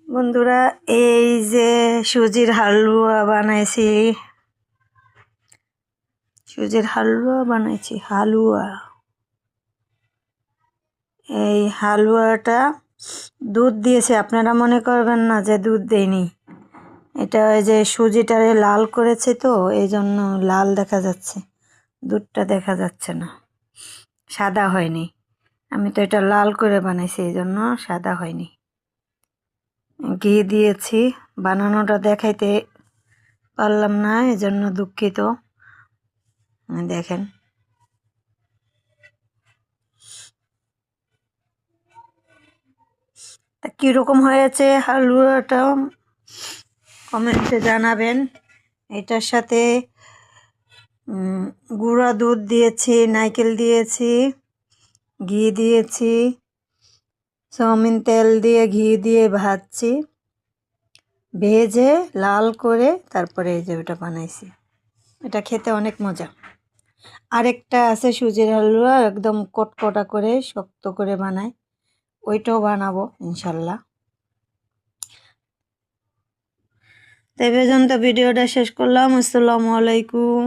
বন্ধুরা, এই যে সুজির হালুয়া বানাইছি। এই হালুয়াটা দুধ দিয়েছে, আপনারা মনে করবেন না যে দুধ দেয়নি। এটা ওই যে সুজিটারে লাল করেছে, তো এই জন্য লাল দেখা যাচ্ছে, দুধটা দেখা যাচ্ছে না, সাদা হয়নি। আমি তো এটা লাল করে বানাইছি, এই জন্য সাদা হয়নি। ঘি দিয়েছি, বানানোটা দেখাইতে পারলাম না, এজন্য দুঃখিত। দেখেন, তা কীরকম হয়েছে হালুয়াটা কমেন্টে জানাবেন। এটার সাথে গুঁড়া দুধ দিয়েছি, নারকেল দিয়েছি, ঘি দিয়েছি, সয়াবিন তেল দিয়ে ঘি দিয়ে ভাজছি, ভেজে লাল করে তারপরে এই যে ওটা বানাইছি। এটা খেতে অনেক মজা। আরেকটা আছে সুজির হালুয়া, একদম কটকটা করে শক্ত করে বানায়, ওইটাও বানাবো ইনশাল্লাহ। তাই পর্যন্ত ভিডিওটা শেষ করলাম। আসসালামু আলাইকুম।